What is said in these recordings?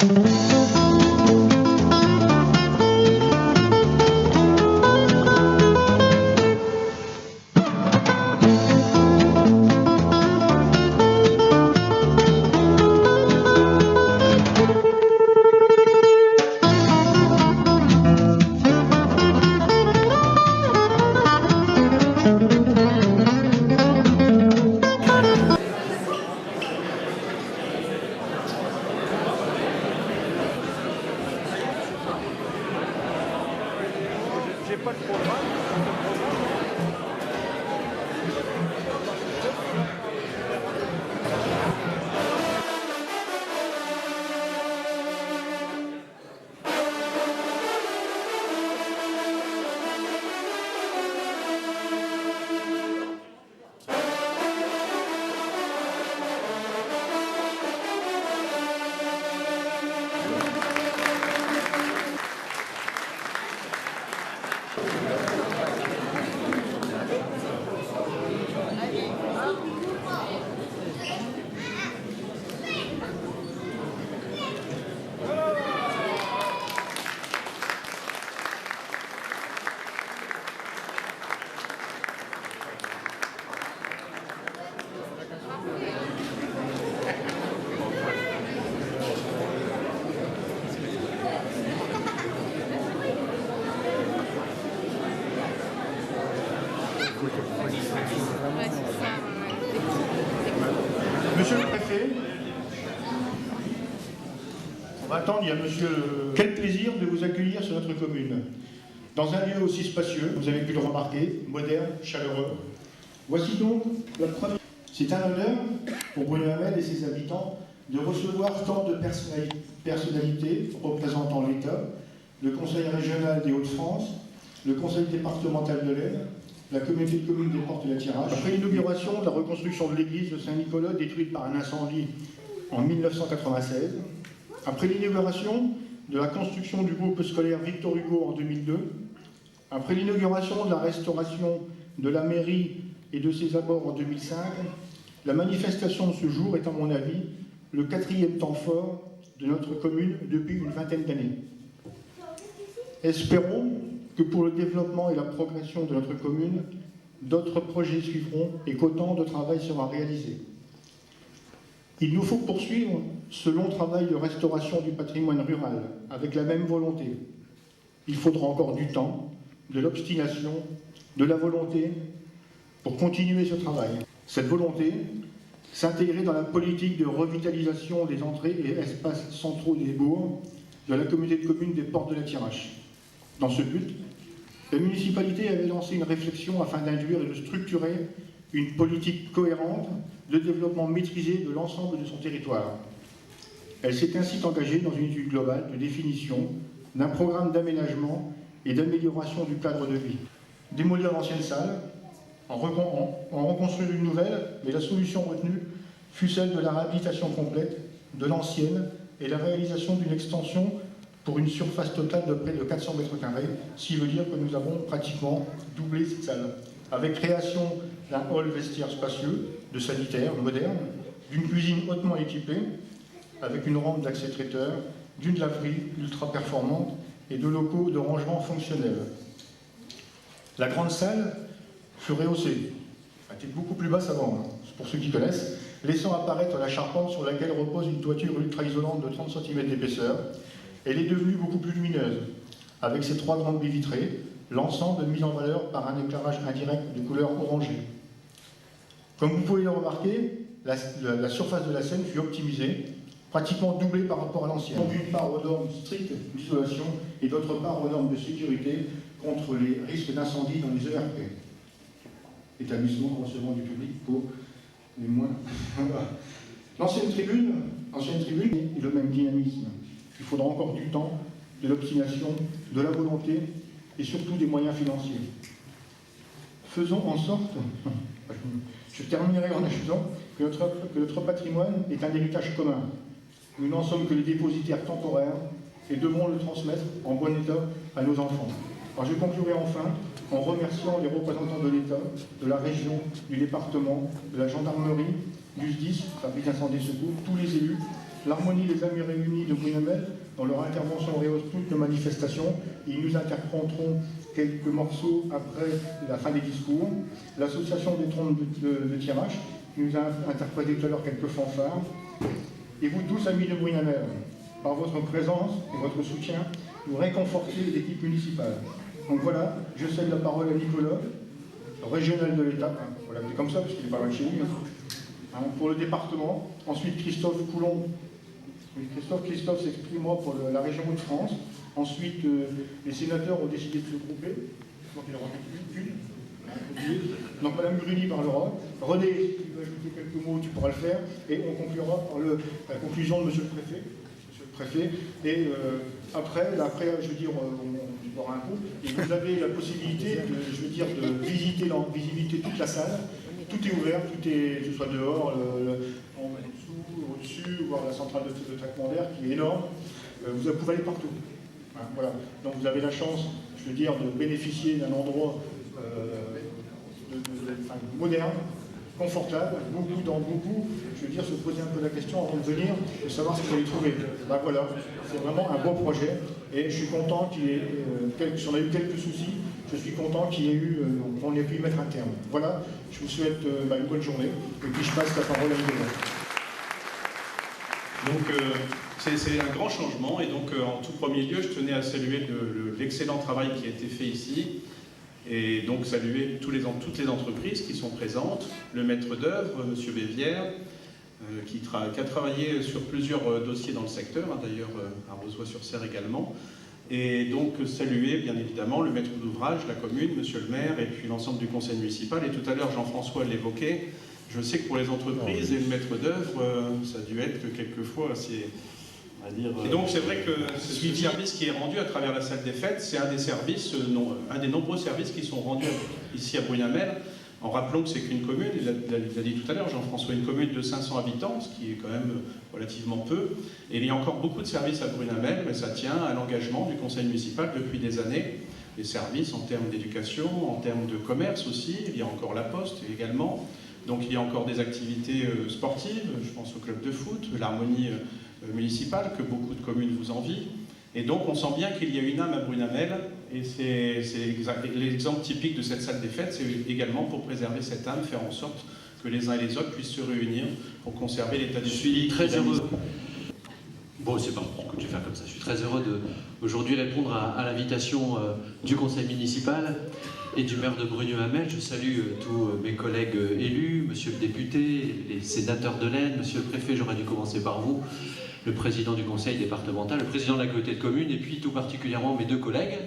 J'ai pas de programme. Monsieur le préfet, on va attendre, il y a monsieur... Quel plaisir de vous accueillir sur notre commune. Dans un lieu aussi spacieux, vous avez pu le remarquer, moderne, chaleureux. Voici donc la première... C'est un honneur pour Brunet-Hamel et ses habitants de recevoir tant de personnalités représentant l'État, le Conseil régional des Hauts-de-France, le Conseil départemental de l'Aisne, la communauté de communes des Portes de la Thiérache. Après l'inauguration de la reconstruction de l'église de Saint-Nicolas détruite par un incendie en 1996, après l'inauguration de la construction du groupe scolaire Victor Hugo en 2002, après l'inauguration de la restauration de la mairie et de ses abords en 2005, la manifestation de ce jour est, à mon avis, le 4e temps fort de notre commune depuis une vingtaine d'années. Espérons que pour le développement et la progression de notre commune, d'autres projets suivront et qu'autant de travail sera réalisé. Il nous faut poursuivre ce long travail de restauration du patrimoine rural avec la même volonté. Il faudra encore du temps, de l'obstination, de la volonté pour continuer ce travail. Cette volonté, s'intégrer dans la politique de revitalisation des entrées et espaces centraux des bourgs de la communauté de communes des Portes de la Thiérache. Dans ce but, la municipalité avait lancé une réflexion afin d'induire et de structurer une politique cohérente de développement maîtrisé de l'ensemble de son territoire. Elle s'est ainsi engagée dans une étude globale de définition d'un programme d'aménagement et d'amélioration du cadre de vie. Démolir l'ancienne salle, en reconstruire une nouvelle, mais la solution retenue fut celle de la réhabilitation complète de l'ancienne et la réalisation d'une extension pour une surface totale de près de 400 mètres carrés, ce qui veut dire que nous avons pratiquement doublé cette salle, avec création d'un hall vestiaire spacieux, de sanitaires modernes, d'une cuisine hautement équipée, avec une rampe d'accès traiteur, d'une laverie ultra performante et de locaux de rangement fonctionnels. La grande salle fut rehaussée, elle était beaucoup plus basse avant, pour ceux qui connaissent, laissant apparaître la charpente sur laquelle repose une toiture ultra-isolante de 30 cm d'épaisseur. Elle est devenue beaucoup plus lumineuse, avec ses 3 grandes baies vitrées, l'ensemble mis en valeur par un éclairage indirect de couleur orangée. Comme vous pouvez le remarquer, la surface de la scène fut optimisée, pratiquement doublée par rapport à l'ancienne. D'une part aux normes strictes d'isolation et d'autre part aux normes de sécurité contre les risques d'incendie dans les ERP. Établissement recevant du public pour les moins... L'ancienne tribune est le même dynamisme. Il faudra encore du temps, de l'obstination, de la volonté et surtout des moyens financiers. Faisons en sorte, je terminerai en ajoutant que notre patrimoine est un héritage commun. Nous n'en sommes que les dépositaires temporaires et devrons le transmettre en bon état à nos enfants. Alors je conclurai enfin en remerciant les représentants de l'État, de la région, du département, de la gendarmerie, du SDIS, service d'incendie et secours, tous les élus l'Harmonie des Amis Réunis de Brunamel, dans leur intervention rehausse toutes nos manifestations. Ils nous interpréteront quelques morceaux après la fin des discours. L'association des trompes de Thiérache, qui nous a interprété tout à l'heure quelques fanfares. Et vous tous, amis de Brunamel, par votre présence et votre soutien, vous réconfortez l'équipe municipale. Donc voilà, je cède la parole à Nicolas, régional de l'État, on l'appelle comme ça parce qu'il n'est pas loin de chez lui, pour le département. Ensuite Christophe Coulon. Christophe s'exprimera pour la région Hauts-de-France. Ensuite, les sénateurs ont décidé de se grouper. Donc il y aura qu'une. Donc Madame Gruny parlera. René, si tu veux ajouter quelques mots, tu pourras le faire. Et on conclura par la conclusion de Monsieur le Préfet. Et après, je veux dire, on boira un coup. Et vous avez la possibilité, de visiter toute la salle. Tout est ouvert, que ce soit dehors, en dessous, au-dessus, voire la centrale de traitement d'air qui est énorme. Vous pouvez aller partout. Hein, voilà. Donc vous avez la chance, de bénéficier d'un endroit moderne, confortable, se poser un peu la question avant de venir, de savoir ce que vous allez trouver. Ben voilà, c'est vraiment un beau projet et je suis content si on a eu quelques soucis, je suis content qu'on ait pu y mettre un terme. Voilà, je vous souhaite une bonne journée et puis je passe la parole à Nicolas. Donc c'est un grand changement et donc en tout premier lieu, je tenais à saluer l'excellent travail qui a été fait ici. Et donc saluer toutes les entreprises qui sont présentes, le maître d'œuvre, M. Bévière, qui a travaillé sur plusieurs dossiers dans le secteur, d'ailleurs à Rozoy-sur-Serre également. Et donc saluer bien évidemment le maître d'ouvrage, la commune, M. le maire, et puis l'ensemble du conseil municipal. Et tout à l'heure, Jean-François l'évoquait, je sais que pour les entreprises et le maître d'œuvre, ça a dû être quelquefois assez... Et donc c'est vrai que ce service qui est rendu à travers la salle des fêtes, c'est un des nombreux services qui sont rendus ici à Brunamel, en rappelant que c'est qu'une commune, il l'a dit tout à l'heure Jean-François, une commune de 500 habitants, ce qui est quand même relativement peu, et il y a encore beaucoup de services à Brunamel, mais ça tient à l'engagement du conseil municipal depuis des années, des services en termes d'éducation, en termes de commerce aussi, il y a encore la poste également, donc il y a encore des activités sportives, je pense au club de foot, l'harmonie municipale que beaucoup de communes vous envient. Et donc on sent bien qu'il y a une âme à Brunamel et c'est l'exemple typique de cette salle des fêtes, c'est également pour préserver cette âme, faire en sorte que les uns et les autres puissent se réunir pour conserver l'état d'esprit. Je suis très heureux. Bon, c'est pas ce que je vais faire comme ça. Je suis très heureux aujourd'hui répondre à l'invitation du conseil municipal et du maire de Brunamel. Je salue tous mes collègues élus, monsieur le député, les sénateurs de l'Aisne, monsieur le préfet, j'aurais dû commencer par vous, le président du conseil départemental, le président de la communauté de communes, et puis tout particulièrement mes deux collègues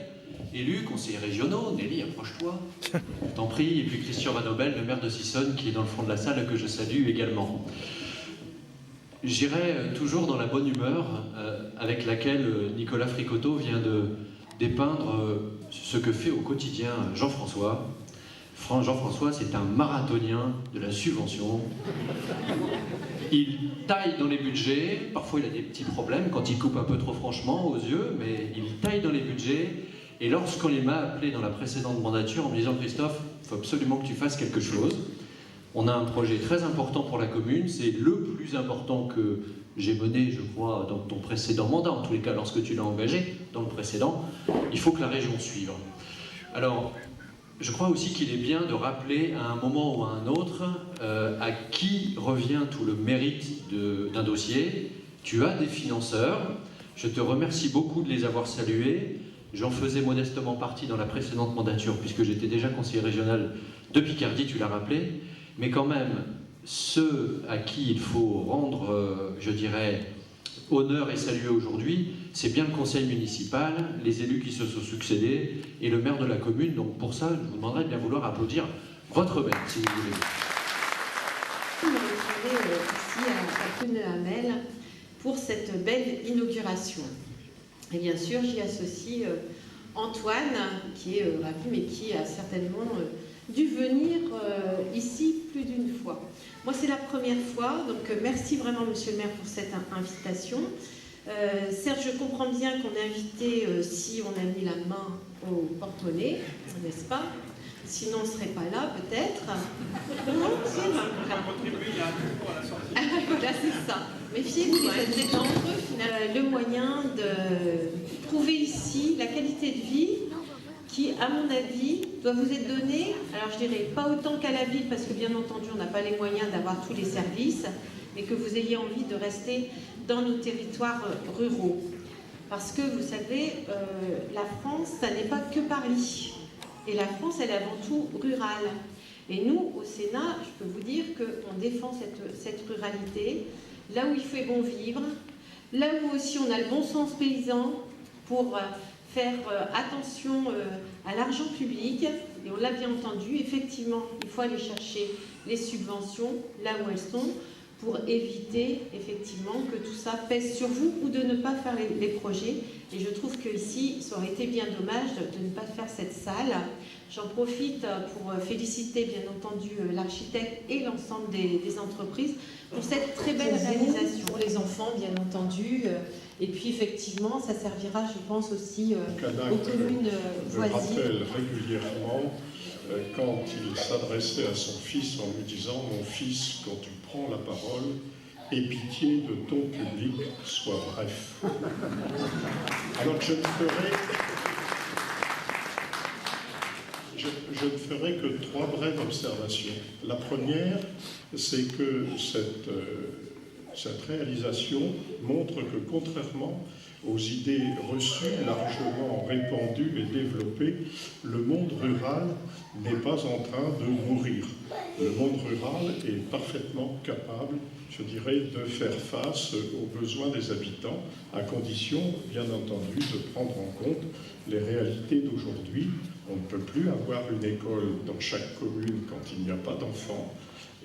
élus, conseillers régionaux. Nelly, approche-toi, je t'en prie, et puis Christian Van Obel, le maire de Sissonne, qui est dans le fond de la salle, que je salue également. J'irai toujours dans la bonne humeur avec laquelle Nicolas Fricotto vient de dépeindre ce que fait au quotidien Jean-François. Jean-François, c'est un marathonien de la subvention. Il taille dans les budgets, parfois il a des petits problèmes quand il coupe un peu trop franchement aux yeux, mais il taille dans les budgets. Et lorsqu'on m'a appelé dans la précédente mandature en me disant « Christophe, il faut absolument que tu fasses quelque chose », on a un projet très important pour la commune, c'est le plus important que j'ai mené, je crois, dans ton précédent mandat, en tous les cas lorsque tu l'as engagé, dans le précédent, il faut que la région suive. Alors, je crois aussi qu'il est bien de rappeler à un moment ou à un autre à qui revient tout le mérite d'un dossier. Tu as des financeurs, je te remercie beaucoup de les avoir salués. J'en faisais modestement partie dans la précédente mandature, puisque j'étais déjà conseiller régional de Picardie, tu l'as rappelé. Mais quand même, ceux à qui il faut rendre, je dirais, honneur et saluer aujourd'hui, c'est bien le conseil municipal, les élus qui se sont succédés et le maire de la commune. Donc pour ça, je vous demanderai de bien vouloir applaudir votre maire, si vous voulez. Je me retrouver ici à Brunamel pour cette belle inauguration. Et bien sûr, j'y associe Antoine, qui est ravi, mais qui a certainement dû venir ici plus d'une fois. Moi, c'est la première fois, donc merci vraiment, monsieur le maire, pour cette invitation. Certes, je comprends bien qu'on est invité si on a mis la main au porte-monnaie, n'est-ce pas? Sinon, on ne serait pas là, peut-être. Non, c'est vrai. contribuer, il y a un concours à la sortie. Voilà, c'est ça. Méfiez-vous, vous êtes entre eux, finalement, le moyen de trouver ici la qualité de vie qui, à mon avis, doit vous être donnée, alors je dirais pas autant qu'à la ville, parce que bien entendu, on n'a pas les moyens d'avoir tous les services, mais que vous ayez envie de rester dans nos territoires ruraux. Parce que, vous savez, la France, ça n'est pas que Paris. Et la France, elle est avant tout rurale. Et nous, au Sénat, je peux vous dire qu'on défend cette ruralité, là où il fait bon vivre, là où aussi on a le bon sens paysan pour faire attention à l'argent public. Et on l'a bien entendu, effectivement, il faut aller chercher les subventions là où elles sont pour éviter effectivement que tout ça pèse sur vous ou de ne pas faire les projets. Et je trouve qu'ici, ça aurait été bien dommage de ne pas faire cette salle. J'en profite pour féliciter bien entendu l'architecte et l'ensemble des entreprises pour cette très belle réalisation. Pour les enfants, bien entendu. Et puis effectivement, ça servira, je pense, aussi aux communes voisines. Je rappelle régulièrement quand il s'adressait à son fils en lui disant « Mon fils, quand tu prends la parole, aie pitié de ton public, sois bref. » Alors je ne ferai que 3 brèves observations. La première, c'est que cette réalisation montre que, contrairement aux idées reçues, largement répandues et développées, le monde rural n'est pas en train de mourir. Le monde rural est parfaitement capable, je dirais, de faire face aux besoins des habitants, à condition, bien entendu, de prendre en compte les réalités d'aujourd'hui. On ne peut plus avoir une école dans chaque commune quand il n'y a pas d'enfants,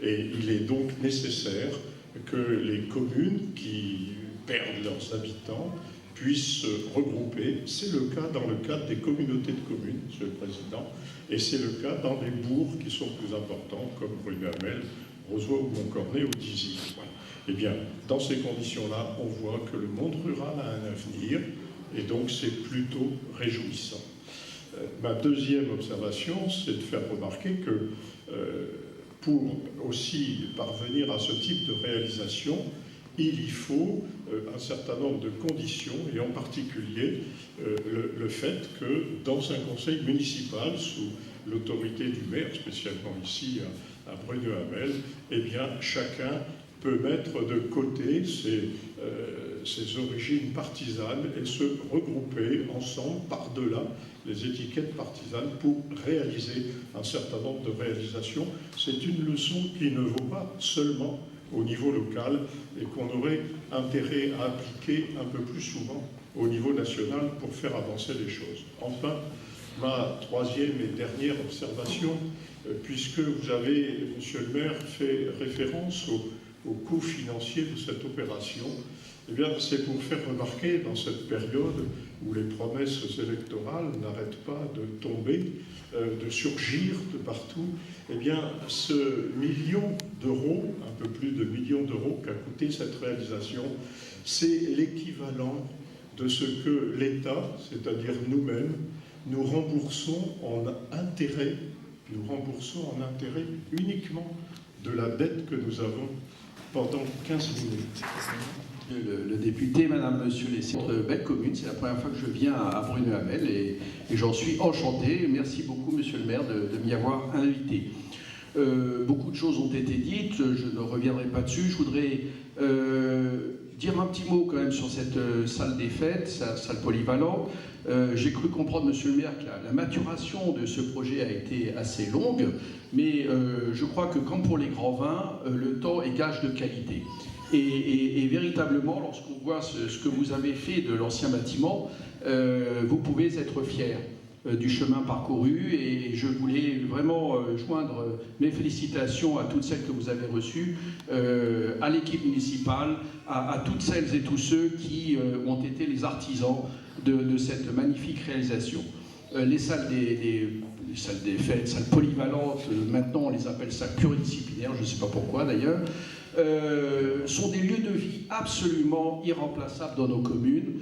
et il est donc nécessaire que les communes qui perdent leurs habitants puissent se regrouper. C'est le cas dans le cadre des communautés de communes, Monsieur le Président, et c'est le cas dans des bourgs qui sont plus importants, comme Brunet-Hamel, Rozoy ou Montcornet ou Dizy. Voilà. Eh bien, dans ces conditions-là, on voit que le monde rural a un avenir, et donc c'est plutôt réjouissant. Ma deuxième observation, c'est de faire remarquer que pour aussi parvenir à ce type de réalisation, il y faut un certain nombre de conditions, et en particulier le fait que dans un conseil municipal, sous l'autorité du maire, spécialement ici à Brunet-Hamel, eh bien chacun peut mettre de côté ses origines partisanes et se regrouper ensemble par-delà les étiquettes partisanes pour réaliser un certain nombre de réalisations. C'est une leçon qui ne vaut pas seulement au niveau local et qu'on aurait intérêt à appliquer un peu plus souvent au niveau national pour faire avancer les choses. Enfin, ma troisième et dernière observation, puisque vous avez, Monsieur le maire, fait référence au coût financier de cette opération, eh bien, c'est pour faire remarquer, dans cette période où les promesses électorales n'arrêtent pas de tomber, de surgir de partout, eh bien, ce million d'euros, un peu plus de millions d'euros qu'a coûté cette réalisation, c'est l'équivalent de ce que l'État, c'est-à-dire nous-mêmes, nous remboursons en intérêt uniquement de la dette que nous avons pendant 15 minutes. Le député, madame, monsieur les sénateurs, belle commune, c'est la première fois que je viens à Brunet-Hamel et j'en suis enchanté. Merci beaucoup, monsieur le maire, de m'y avoir invité. Beaucoup de choses ont été dites, je ne reviendrai pas dessus. Je voudrais dire un petit mot quand même sur cette salle des fêtes, salle polyvalente. J'ai cru comprendre, monsieur le maire, que la maturation de ce projet a été assez longue, mais je crois que comme pour les grands vins, le temps est gage de qualité. Et véritablement, lorsqu'on voit ce que vous avez fait de l'ancien bâtiment, vous pouvez être fiers du chemin parcouru, et je voulais vraiment joindre mes félicitations à toutes celles que vous avez reçues, à l'équipe municipale, à toutes celles et tous ceux qui ont été les artisans de cette magnifique réalisation. Les salles des fêtes, salles polyvalentes, maintenant on les appelle salles pluridisciplinaires, je ne sais pas pourquoi d'ailleurs. sont des lieux de vie absolument irremplaçables dans nos communes.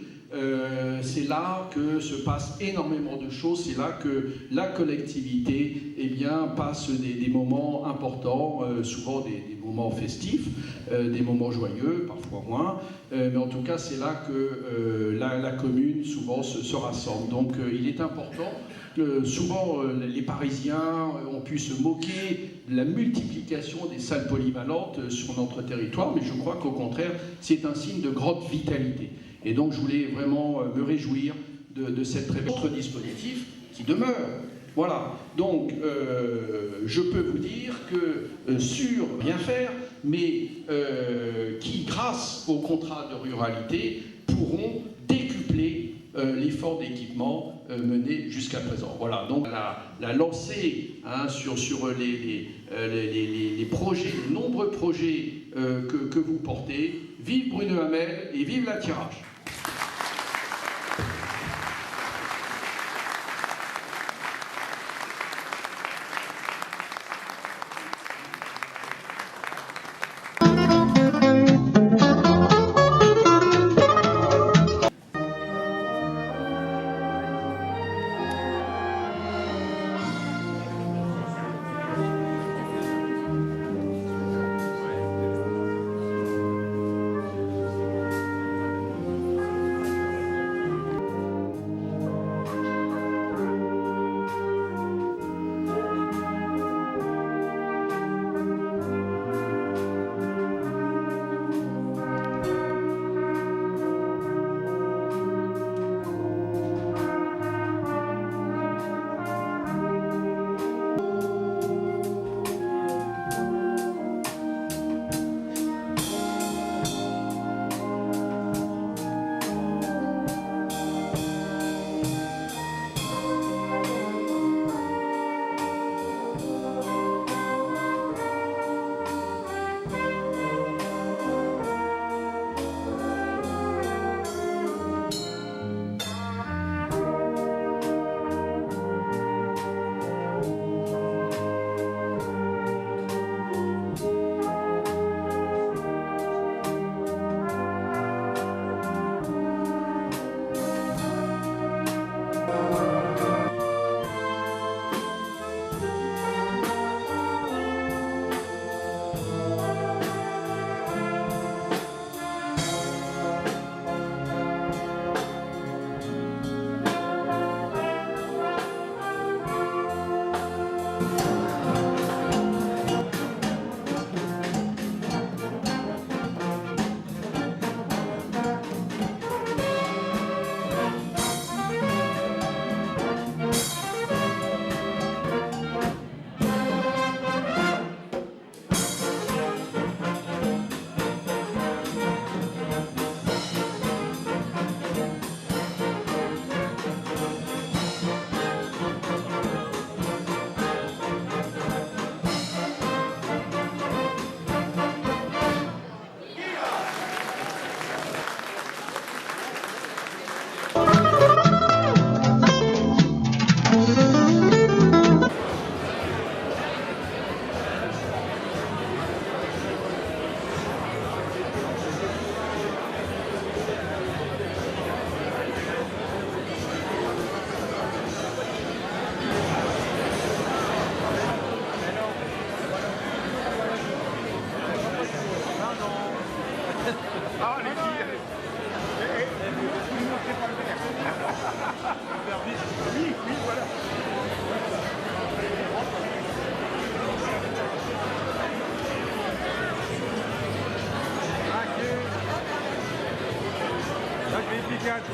C'est là que se passe énormément de choses, c'est là que la collectivité passe des moments importants, souvent des moments festifs, des moments joyeux, parfois moins, mais en tout cas c'est là que la commune souvent se rassemble. Donc il est important, souvent les Parisiens ont pu se moquer de la multiplication des salles polyvalentes sur notre territoire, mais je crois qu'au contraire c'est un signe de grande vitalité. Et donc je voulais vraiment me réjouir de cette autre dispositif qui demeure. Voilà, donc je peux vous dire que sur bien faire, mais qui grâce au contrat de ruralité pourront décupler l'effort d'équipement mené jusqu'à présent. Voilà, donc la lancée sur les projets, les nombreux projets que vous portez. Vive Bruno Hamel et vive la tirage.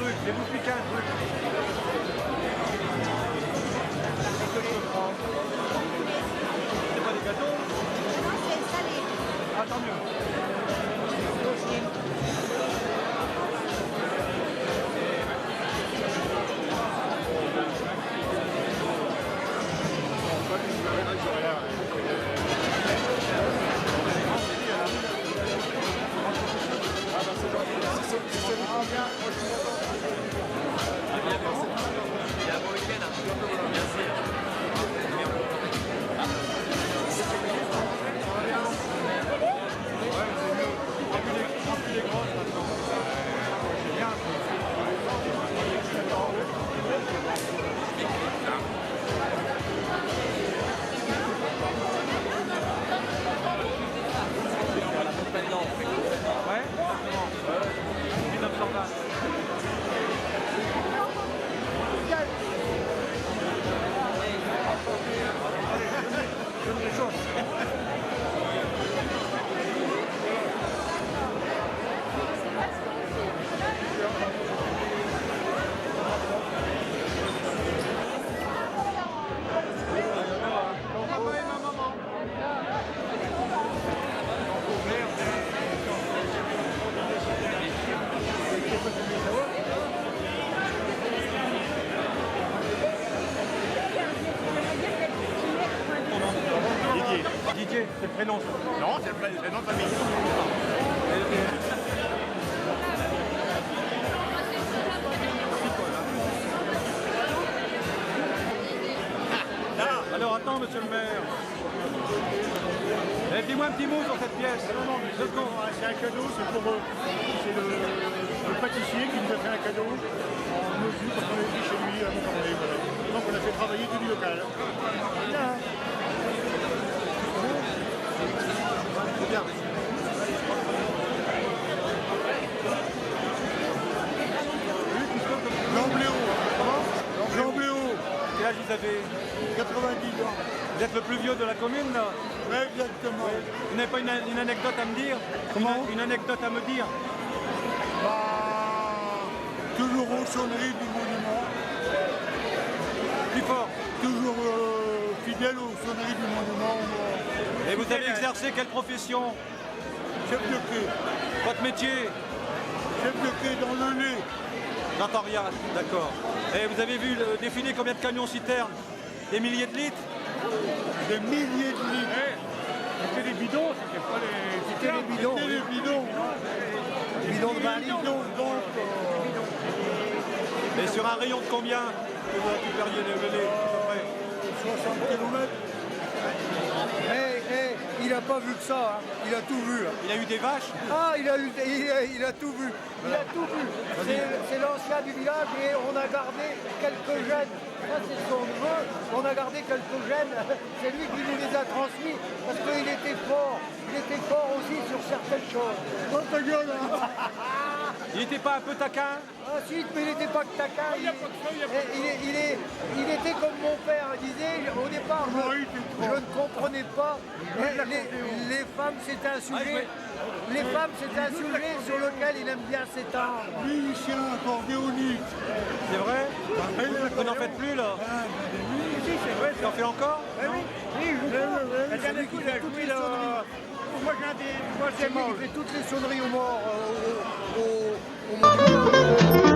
Je vais vous piquer un truc. Qu'est-ce que je peux prendre? C'est pas des gâteaux? Non, c'est salé. Ah, tant mieux. c'est le prénom. Non, c'est le nom de famille. Alors attends, monsieur le maire. Dis-moi un petit mot sur cette pièce. Non, c'est un cadeau, c'est pour eux. C'est le pâtissier qui nous a fait un cadeau en mesure parce qu'on l'a pris chez lui à Montcornet. Voilà. Donc on a fait travailler tout du local. Bien. C'est bien. Jean Bléau. Comment Jean Bléau. Quel âge vous avez 90 ans. Vous êtes le plus vieux de la commune, là? Oui, exactement. Oui. Vous n'avez pas une anecdote à me dire? Comment? Une anecdote à me dire? Toujours aux sonneries du monument. Plus fort. Toujours fidèle aux sonneries du monument. Et vous avez exercé quelle profession? Chef de quai. Votre métier? Chef de quai dans le lait. J'entends rien, d'accord. Et vous avez vu défiler combien de camions-citernes? Des milliers de litres? Des milliers de litres. C'était des bidons, c'était pas les... C'était des bidons. C'était des bidons. Des bidons de 20 litres. Et sur un rayon de combien que vous récupériez le lait à peu près? 60 km. Il n'a pas vu que ça, hein. Il a tout vu. Hein. Il a eu des vaches? Ah, il a tout vu. Il a tout vu. C'est l'ancien du village et on a gardé quelques gènes. Ça, c'est son neveu. On a gardé quelques gènes. C'est lui qui nous les a transmis parce qu'il était fort. Il était fort aussi sur certaines choses. Oh ta gueule, hein. Il n'était pas un peu taquin? Ah si, mais il n'était pas que taquin. Il était comme mon père disait. Au départ, je ne comprenais pas. Les femmes, c'est un sujet. Les femmes, c'est un sujet sur lequel il aime bien s'étendre. Musicien, accordéoniste. C'est vrai? Vous n'en faites plus là? Si, c'est vrai. Tu en fais encore? Oui, la dernière fois, il a joué là. Moi, j'ai un des. Moi, il fait toutes les sonneries aux morts. Au